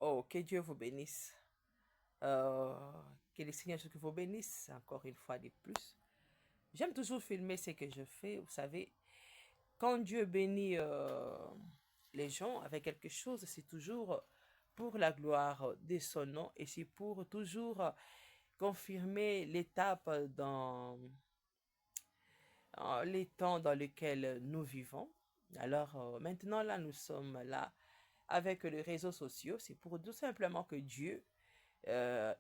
Oh, que Dieu vous bénisse. Euh, que le Seigneur Jésus vous bénisse encore une fois de plus. J'aime toujours filmer ce que je fais. Vous savez, quand Dieu bénit les gens avec quelque chose, c'est toujours pour la gloire de son nom et c'est pour toujours confirmer l'étape dans les temps dans lesquels nous vivons. Alors maintenant, là, nous sommes là avec les réseaux sociaux. C'est pour tout simplement que Dieu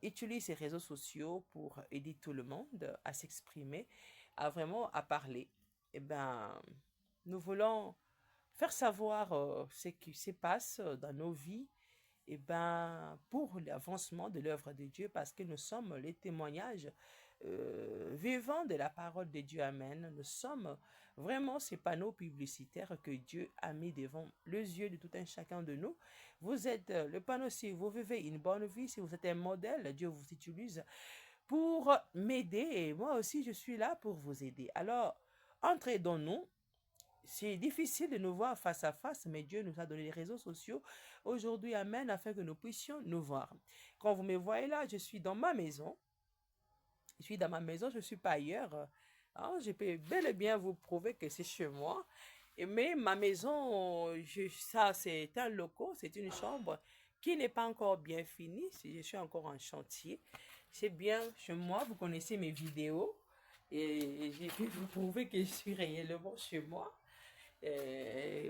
utilise ces réseaux sociaux pour aider tout le monde à s'exprimer, à vraiment à parler. Eh ben, nous voulons faire savoir ce qui se passe dans nos vies, eh ben, pour l'avancement de l'œuvre de Dieu, parce que nous sommes les témoignages vivants de la parole de Dieu. Amen. Nous sommes vraiment ces panneaux publicitaires que Dieu a mis devant les yeux de tout un chacun de nous. Vous êtes le panneau si vous vivez une bonne vie, si vous êtes un modèle, Dieu vous utilise pour m'aider et moi aussi je suis là pour vous aider. Alors, entrez dans nous. C'est difficile de nous voir face à face, mais Dieu nous a donné les réseaux sociaux aujourd'hui, amen, afin que nous puissions nous voir. Quand vous me voyez là, je suis dans ma maison. Je suis dans ma maison, je ne suis pas ailleurs. Alors, je peux bel et bien vous prouver que c'est chez moi. Mais ma maison, ça, c'est un local, c'est une chambre qui n'est pas encore bien finie. Je suis encore en chantier. C'est bien chez moi. Vous connaissez mes vidéos. Et je peux vous prouver que je suis réellement chez moi.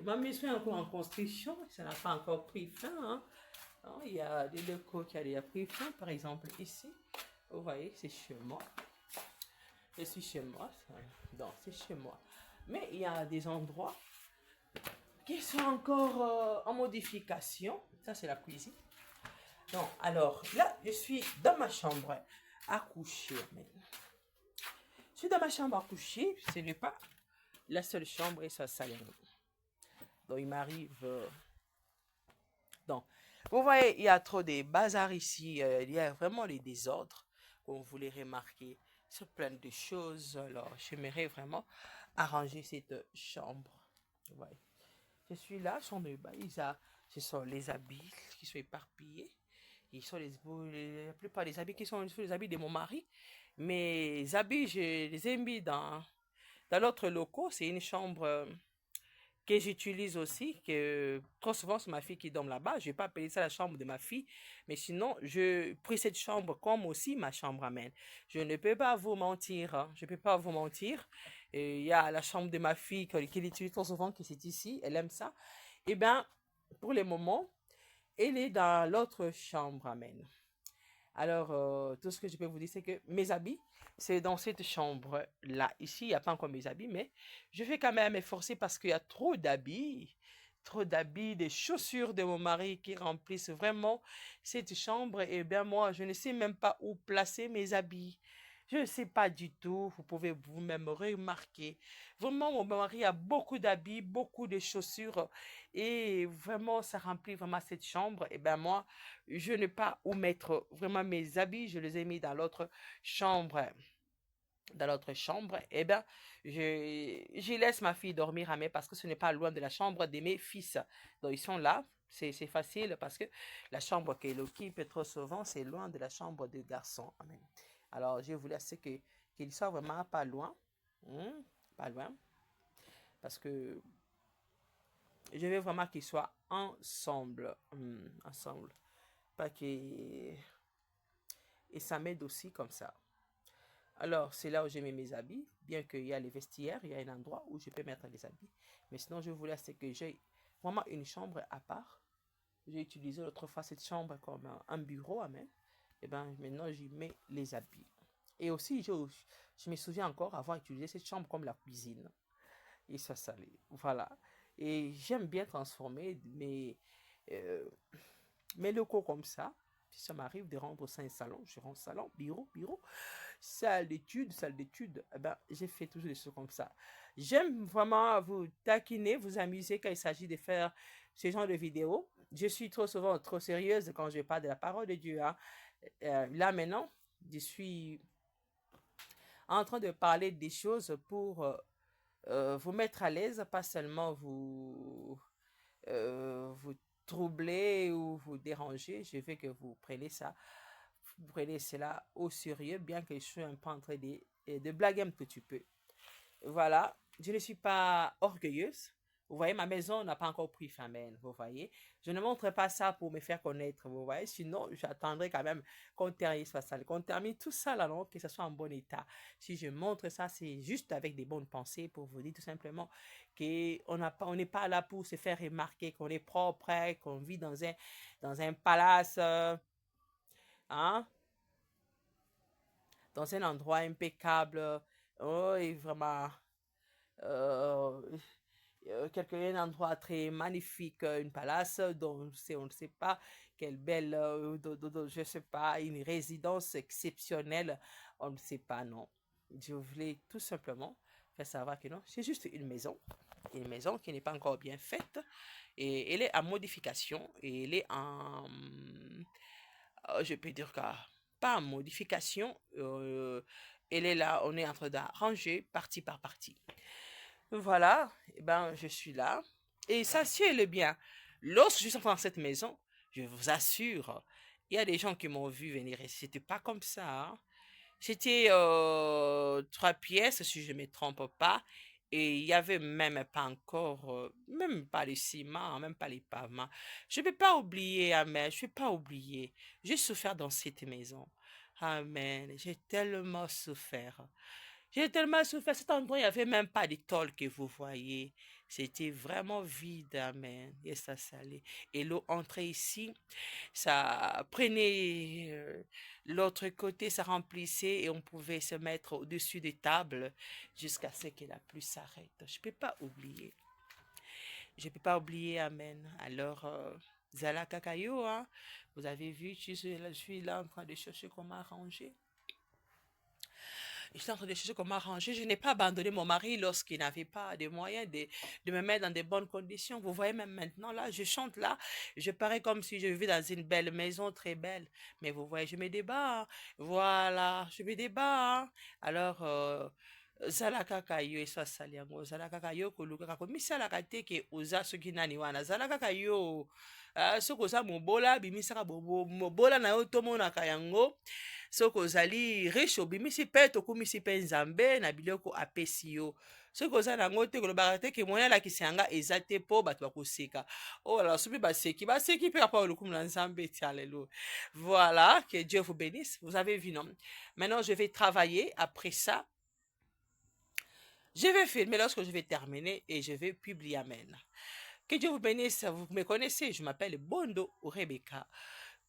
Ma maison est encore en construction, ça n'a pas encore pris fin, hein. Non, il y a des locaux qui ont déjà pris fin, par exemple ici. Vous voyez, c'est chez moi. Je suis chez moi, donc c'est chez moi. Mais il y a des endroits qui sont encore en modification. Ça, c'est la cuisine. Donc, alors là, je suis dans ma chambre à coucher. Je suis dans ma chambre à coucher, ce n'est pas la seule chambre et sa salle. Donc, il m'arrive donc, vous voyez, il y a trop de bazar ici. Il y a vraiment les désordres, comme vous les remarquez, sur plein de choses. Alors, j'aimerais vraiment arranger cette chambre. Vous voyez. Je suis là, chambre de bain. Ce sont les habits qui sont éparpillés. Ils sont la plupart des habits qui sont les habits de mon mari. Mes habits, je les ai mis dans l'autre local. C'est une chambre que j'utilise aussi, que trop souvent c'est ma fille qui dort là-bas. Je vais pas appeler ça la chambre de ma fille, mais sinon, je prie cette chambre comme aussi ma chambre amène. Je ne peux pas vous mentir, hein. Je ne peux pas vous mentir. Et il y a la chambre de ma fille qui utilise trop souvent, qui c'est ici, elle aime ça. Eh bien, pour le moment, elle est dans l'autre chambre, amen. Alors, tout ce que je peux vous dire, c'est que mes habits, c'est dans cette chambre-là. Ici, il n'y a pas encore mes habits, mais je vais quand même m'efforcer parce qu'il y a trop d'habits, des chaussures de mon mari qui remplissent vraiment cette chambre. Et bien, moi, je ne sais même pas où placer mes habits. Je ne sais pas du tout. Vous pouvez vous-même remarquer. Vraiment, mon mari a beaucoup d'habits, beaucoup de chaussures. Et vraiment, ça remplit vraiment cette chambre. Et bien, moi, je n'ai pas où mettre vraiment mes habits. Je les ai mis dans l'autre chambre. Dans l'autre chambre, eh bien, je laisse ma fille dormir à mes parce que ce n'est pas loin de la chambre de mes fils. Donc, ils sont là. C'est facile parce que la chambre qu'elle occupe trop souvent, c'est loin de la chambre des garçons. Amen. Alors, je voulais qu'ils soient vraiment pas loin. Hmm, pas loin. Parce que je veux vraiment qu'ils soient ensemble. Ensemble. Pas qu'ils... Et ça m'aide aussi comme ça. Alors, c'est là où j'ai mis mes habits, bien qu'il y a les vestiaires, il y a un endroit où je peux mettre les habits. Mais sinon, je voulais c'est que j'ai vraiment une chambre à part. J'ai utilisé l'autre fois cette chambre comme un bureau à même. Et bien, maintenant, j'y mets les habits. Et aussi, je me souviens encore avoir utilisé cette chambre comme la cuisine. Et ça, voilà. Et j'aime bien transformer euh, mes locaux comme ça. Si ça m'arrive de rendre ça un salon, je rends salon, bureau, bureau, salle d'études. Eh ben, j'ai fait toujours des choses comme ça. J'aime vraiment vous taquiner, vous amuser quand il s'agit de faire ce genre de vidéos. Je suis trop souvent trop sérieuse quand je parle de la parole de Dieu, hein. Là maintenant, je suis en train de parler des choses pour vous mettre à l'aise, pas seulement vous troubler ou vous déranger, je veux que vous prenez cela au sérieux, bien que je sois un peu en train de blaguer un petit peu. Voilà, je ne suis pas orgueilleuse. Vous voyez, ma maison n'a pas encore pris fin, man, vous voyez. Je ne montre pas ça pour me faire connaître, vous voyez. Sinon, j'attendrai quand même qu'on termine ça, qu'on termine tout ça là, non, que ce soit en bon état. Si je montre ça, c'est juste avec des bonnes pensées pour vous dire tout simplement on n'est pas là pour se faire remarquer, qu'on est propre, hein, qu'on vit dans un palace, hein, dans un endroit impeccable. Oh, et vraiment, euh, un endroit très magnifique, une palace dont on ne sait pas quelle belle, je sais pas, une résidence exceptionnelle, on ne sait pas, non. Je voulais tout simplement faire savoir que non, c'est juste une maison qui n'est pas encore bien faite et elle est en modification et elle est en, je peux dire que pas en modification, elle est là, on est en train d'arranger partie par partie. Voilà, eh ben, je suis là. Et sachez-le bien, lorsque je suis entré dans cette maison, je vous assure, il y a des gens qui m'ont vu venir et c'était pas comme ça, hein. C'était trois pièces, si je ne me trompe pas. Et il y avait même pas encore, même pas les ciments, même pas les pavements. Je ne peux pas oublier, Amen, je ne peux pas oublier. J'ai souffert dans cette maison. Amen, j'ai tellement souffert. J'ai tellement souffert. Cet endroit, il n'y avait même pas d'étole que vous voyez. C'était vraiment vide, amen. Et ça salait. Et l'eau entrait ici, ça prenait l'autre côté, ça remplissait et on pouvait se mettre au-dessus des tables jusqu'à ce que la pluie s'arrête. Je ne peux pas oublier. Je ne peux pas oublier, amen. Alors, Zala Kakayo, hein, vous avez vu, je suis là en train de chercher comment arranger. J'étais en train de chercher comment arranger. Je n'ai pas abandonné mon mari lorsqu'il n'avait pas de moyens de me mettre dans de bonnes conditions. Vous voyez, même maintenant, là, je chante là. Je parais comme si je vivais dans une belle maison, très belle. Mais vous voyez, je me débat, hein. Voilà, je me débat, hein. Alors, zalaka kayo eswasali yango zalaka kayo koluka kako misalaka te ke oza soki nani wana zalaka kayo soki oza mobola bimisaka mobola na yo tomonaka yango soki ozali riche obimisi mpe tokumisi mpe nzambe na biloko apesi yo soki oza nango te kolobaka te ke moyen alakisa yanga eza te mpo bato bakoseka oala soki baseki mpe kapa lokumu na nzambe ti alléluia. Voilà, que Dieu vous bénisse. Vous avez vu, non? Maintenant, je vais travailler après ça. Je vais filmer lorsque je vais terminer et je vais publier. Amen. Que Dieu vous bénisse. Vous me connaissez, je m'appelle Bondo Rebecca,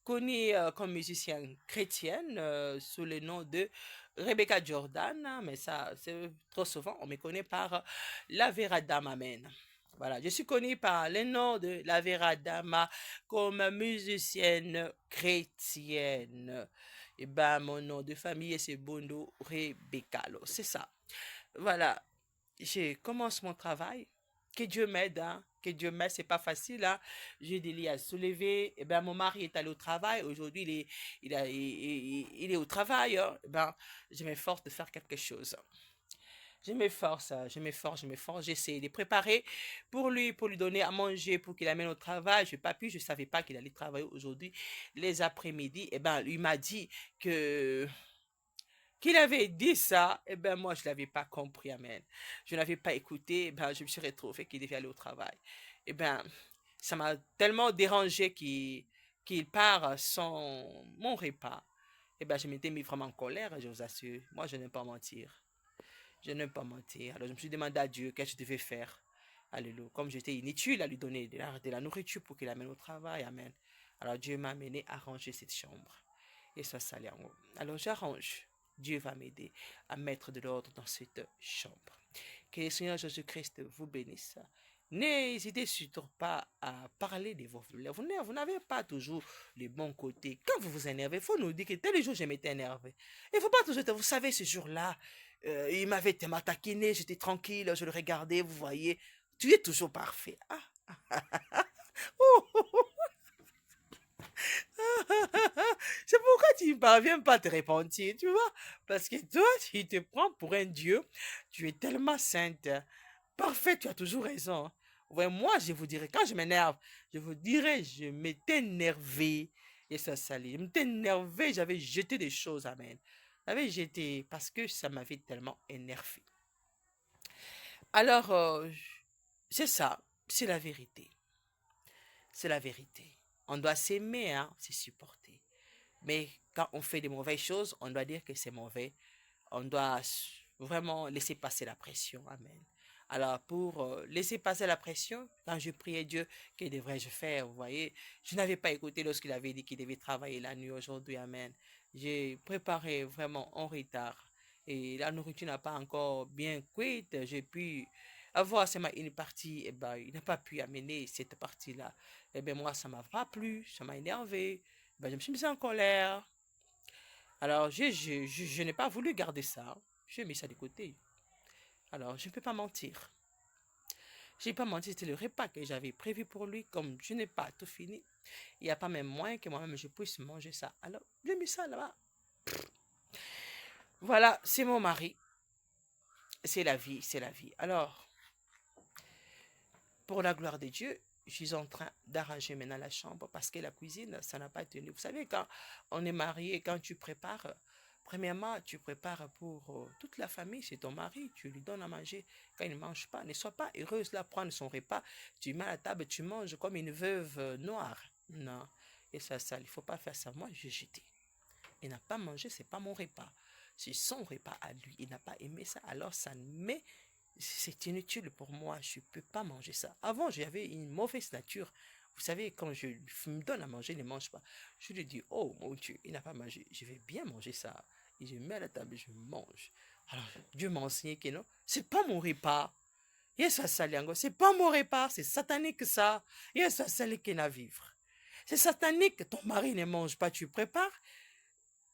connue comme musicienne chrétienne sous le nom de Rebecca Jordan. Mais ça, c'est trop souvent, on me connaît par la Vera Dama. Amen. Voilà, je suis connue par le nom de la Vera Dama comme musicienne chrétienne. Et ben, mon nom de famille, c'est Bondo Rebecca. C'est ça. Voilà, je commence mon travail. Que Dieu m'aide, hein. Que Dieu m'aide, c'est pas facile, hein. J'ai des lits à soulever. Eh ben, mon mari est allé au travail. Aujourd'hui, il est au travail, hein. Eh ben, je m'efforce de faire quelque chose. Je m'efforce, je m'efforce, je m'efforce. J'essaie de préparer pour lui donner à manger, pour qu'il amène au travail. Je n'ai pas pu, je ne savais pas qu'il allait travailler aujourd'hui, les après-midi. Eh ben, lui m'a dit que qu'il avait dit ça, eh ben moi je ne l'avais pas compris, amen. Je n'avais pas écouté, eh ben je me suis retrouvé qu'il devait aller au travail. Eh ben ça m'a tellement dérangé qu'il part sans mon repas. Eh ben je m'étais mis vraiment en colère, je vous assure. Moi je n'aime pas mentir. Je n'aime pas mentir. Alors je me suis demandé à Dieu qu'est-ce que je devais faire. Alléluia. Comme j'étais inutile à lui donner de la nourriture pour qu'il amène au travail, amen. Alors Dieu m'a amené à ranger cette chambre. Et ça, ça allait en haut. Alors j'arrange. Dieu va m'aider à mettre de l'ordre dans cette chambre. Que le Seigneur Jésus-Christ vous bénisse. N'hésitez surtout pas à parler de vos faiblesses. Vous n'avez pas toujours les bons côtés. Quand vous vous énervez, il faut nous dire que tel jour je m'étais énervé. Il ne faut pas toujours vous savez, ce jour-là, il m'avait tellement taquiné, j'étais tranquille, je le regardais, vous voyez. Tu es toujours parfait. Oh, oh, oh. C'est pourquoi tu ne parviens pas à te repentir, tu vois. Parce que toi, tu te prends pour un Dieu. Tu es tellement sainte. Parfait, tu as toujours raison. ouais, moi, je vous dirais, quand je m'énerve, je vous dirais, je m'étais énervé. Et ça salait. Je m'étais énervé, j'avais jeté des choses, amen. J'avais jeté parce que ça m'avait tellement énervé. Alors, c'est ça, c'est la vérité. C'est la vérité. On doit s'aimer, hein, se supporter. Mais quand on fait des mauvaises choses, on doit dire que c'est mauvais. On doit vraiment laisser passer la pression. Amen. Alors, pour laisser passer la pression, quand je priais Dieu, que devrais-je faire? Vous voyez, je n'avais pas écouté lorsqu'il avait dit qu'il devait travailler la nuit aujourd'hui. Amen. J'ai préparé vraiment en retard. Et la nourriture n'a pas encore bien cuite. J'ai pu avoir seulement une partie. Et ben, il n'a pas pu amener cette partie-là. Et bien, moi, ça m'a pas plu. Ça m'a énervé. Ben, je me suis mis en colère. Alors, je n'ai pas voulu garder ça. J'ai mis ça de côté. Alors, je ne peux pas mentir. Je n'ai pas menti, c'était le repas que j'avais prévu pour lui. Comme je n'ai pas tout fini, il n'y a pas même moyen que moi-même je puisse manger ça. Alors, j'ai mis ça là-bas. Voilà, c'est mon mari. C'est la vie, c'est la vie. Alors, pour la gloire de Dieu, je suis en train d'arranger maintenant la chambre parce que la cuisine, ça n'a pas tenu. Vous savez, quand on est marié, quand tu prépares, premièrement, tu prépares pour toute la famille, c'est ton mari, tu lui donnes à manger. Quand il ne mange pas, ne sois pas heureuse là, prendre son repas, tu mets à la table, tu manges comme une veuve noire. Non, et ça, il ne faut pas faire ça. Moi, j'ai jeté. Il n'a pas mangé, c'est pas mon repas. C'est son repas à lui. Il n'a pas aimé ça, alors ça met c'est inutile pour moi, je ne peux pas manger ça. Avant, j'avais une mauvaise nature. Vous savez, quand je me donne à manger, il ne mange pas. Je lui dis, oh mon Dieu, il n'a pas mangé. Je vais bien manger ça. Et je mets à la table et je mange. Alors, Dieu m'a enseigné que non, c'est pas mon repas. Yes, ça c'est pas mon repas, c'est satanique ça. Yes, ça sali qu'il a vivre. C'est satanique, ton mari ne mange pas, tu prépares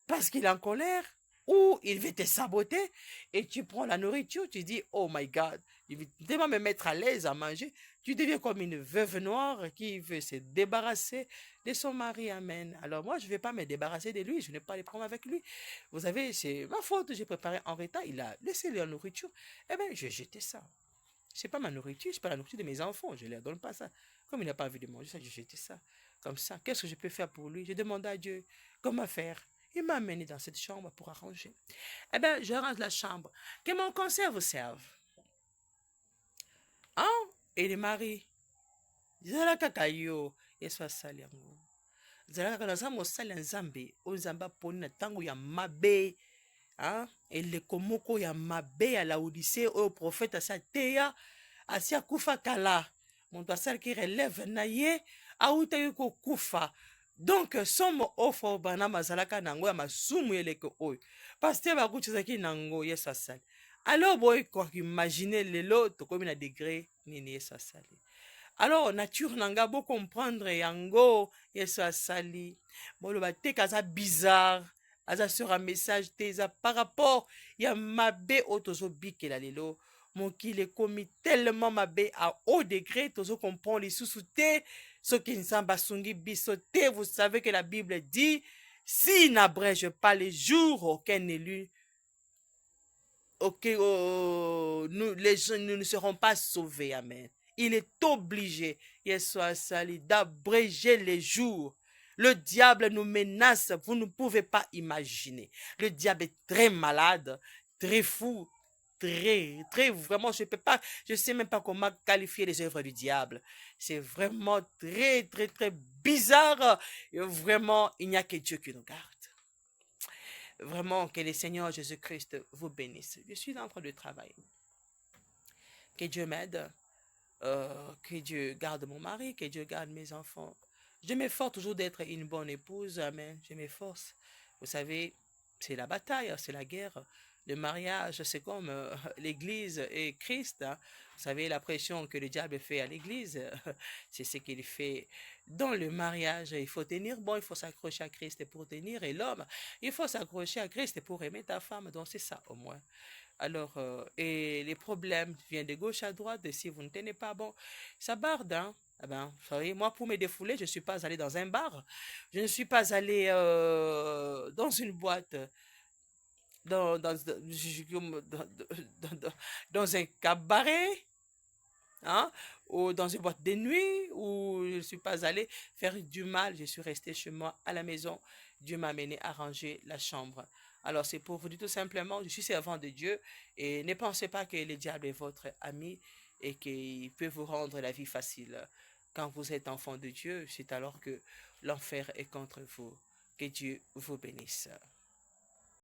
parce qu'il est en colère ou il veut te saboter et tu prends la nourriture, tu dis, oh my God, il veut tellement me mettre à l'aise à manger, tu deviens comme une veuve noire qui veut se débarrasser de son mari, amen. Alors moi, je ne vais pas me débarrasser de lui, je n'ai pas les problèmes avec lui. Vous savez, c'est ma faute, j'ai préparé en retard, il a laissé la nourriture, eh bien, j'ai jeté ça. C'est pas ma nourriture, c'est pas la nourriture de mes enfants, je ne leur donne pas ça. Comme il n'a pas envie de manger ça, j'ai jeté ça. Comme ça, qu'est-ce que je peux faire pour lui? J'ai demandé à Dieu comment faire. Il m'a amené dans cette chambre pour arranger. Eh bien, je range la chambre. Que mon conseil vous serve. Hein? Et le mari. Zala kaka yo. Yesu asali yango. Zala kaka naza mosali ya nzambe. O nzambe aponi na tango ya mabe. Hein? Eleko moko ya mabe ya Laodicée oyo prophète asi ateya. Asi akufa kala. Moto asalaki relève na ye. Autaki kokufa. Donc somo ofo bana mazalaka nango ya masumu eleke oyo paster bakutizaki nango yesu asali alors boye kwa imaginer lelo tokomi na degré nini yesu asali alors nature nanga bo comprendre yango yesu asali boloba te kaza bizarre aza sur un message te eza par rapport ya mabe oyo tozobikela lelo mokili ekomi tellement mabe à haut degré tozo comprendre lisusu te soki nzambe asungi biso te. Vous savez que la Bible dit s'il n'abrège pas les jours, aucun élu nous ne serons pas sauvés. Amen. Il est obligé, Yeshua Sali, d'abréger les jours. Le diable nous menace, vous ne pouvez pas imaginer. Le diable est très malade, très fou, très, vraiment, je sais même pas comment qualifier les œuvres du diable. C'est vraiment très bizarre. Et vraiment, il n'y a que Dieu qui nous garde. Vraiment, que le Seigneur Jésus-Christ vous bénisse. Je suis en train de travailler. Que Dieu m'aide, que Dieu garde mon mari, que Dieu garde mes enfants. Je m'efforce toujours d'être une bonne épouse. Amen. Je m'efforce. Vous savez, c'est la bataille, c'est la guerre. Le mariage, c'est comme l'Église et Christ. Hein. Vous savez, la pression que le diable fait à l'Église, c'est ce qu'il fait dans le mariage. Il faut tenir bon, il faut s'accrocher à Christ pour tenir. Et l'homme, il faut s'accrocher à Christ pour aimer ta femme. Donc c'est ça au moins. Alors, et les problèmes viennent de gauche à droite. Et si vous ne tenez pas bon, ça barde. Hein. Eh ben, vous savez, moi, pour me défouler, je ne suis pas allé dans un bar. Je ne suis pas allé dans une boîte. Dans un cabaret. hein, ou dans une boîte de nuit, où je ne suis pas allée faire du mal, je suis restée chez moi à la maison. Dieu m'a amené à ranger la chambre. Alors c'est pour vous dire tout simplement, je suis servant de Dieu et ne pensez pas que le diable est votre ami et qu'il peut vous rendre la vie facile. Quand vous êtes enfant de Dieu, c'est alors que l'enfer est contre vous. Que Dieu vous bénisse.